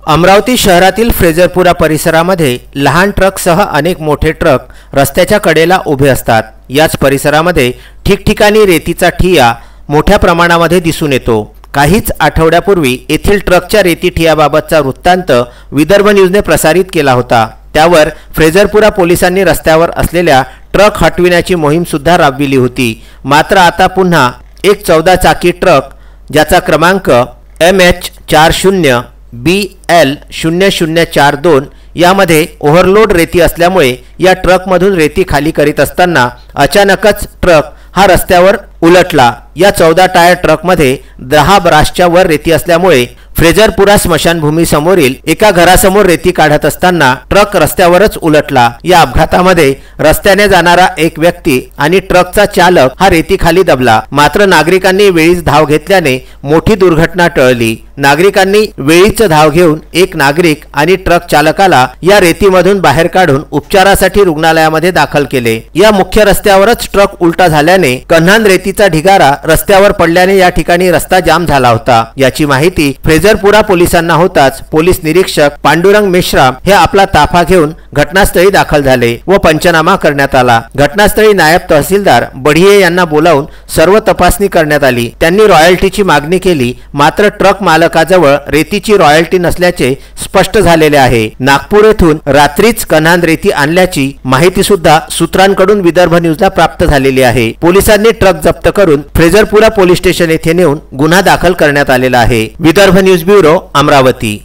अमरावती शहरातील फ्रेजरपुरा परिसरामध्ये लहान ट्रकसह अनेक मोठे ट्रक रस्त्याच्या कडेला उभे असतात। याच परिसरामध्ये ठिकठिकाणी रेतीचा ठिया मोठ्या प्रमाणामध्ये दिसून येतो। काहीच आठवड्यापूर्वी येथील ट्रकच्या रेती ठियाबाबतचा वृत्तांत विदर्भ न्यूजने प्रसारित केला होता। त्यावर फ्रेजरपुरा पोलिसांनी रस्त्यावर असलेल्या ट्रक हटविण्याची मोहीम सुद्धा राबविली होती। मात्र आता पुन्हा एक 14 चाकी ट्रक ज्याचा क्रमांक MH40 BL 0042 यामध्ये ओव्हरलोड रेती असल्यामुळे या ट्रकमधून रेती खाली करीत असताना अचानकच ट्रक हा रस्त्यावर उलटला। या 14 टायर ट्रकमध्ये 10 ब्रासच्या वर रेती असल्यामुळे फ्रेजरपुरा स्मशानभूमी समोरील एका घरासमोर रेती काढत असताना ट्रक रस्त्यावरच उलटला। या अपघातामध्ये रस्त्याने जाणारा एक व्यक्ती आणि ट्रकचा चालक हा रेती खाली दबला। मात्र नागरिकांनी वेळीच धाव घेतल्याने मोठी दुर्घटना टळली। नागरिकांनी वेळीच धाव घेऊन एक नागरिक आणि ट्रक चालकाला या रेतीमधून बाहेर काढून उपचारासाठी रुग्णालयामध्ये दाखल केले। या मुख्य रस्त्यावरच ट्रक उलटा झाल्याने कन्हान रेतीचा ढिगारा रस्त्यावर पडल्याने या ठिकाणी रस्ता जाम झाला होता। याची माहिती फ्रेजरपुरा पोलिसांना होताच पोलीस निरीक्षक पांडुरंग मेश्राम हे आपला ताफा घेऊन घटनास्थळी दाखल झाले व पंचनामा करण्यात आला। घटनास्थळी नायब तहसीलदार बढिये यांना बोलावून सर्व तपासणी करण्यात आली। त्यांनी रॉयल्टीची मागणी केली, मात्र ट्रक मालकाजवळ रेतीची रॉयल्टी नसल्याचे स्पष्ट झालेले आहे। नागपूर येथून रात्रीच कन्हान रेती आणल्याची माहिती सुद्धा सूत्रांकडून विदर्भ न्यूजला प्राप्त झालेली आहे। पोलिसांनी ट्रक जप्त करून फ्रेजरपुरा पोलीस स्टेशन येथे नेऊन गुन्हा दाखल करण्यात आलेला आहे। Vidarbha news bureau, Amravati.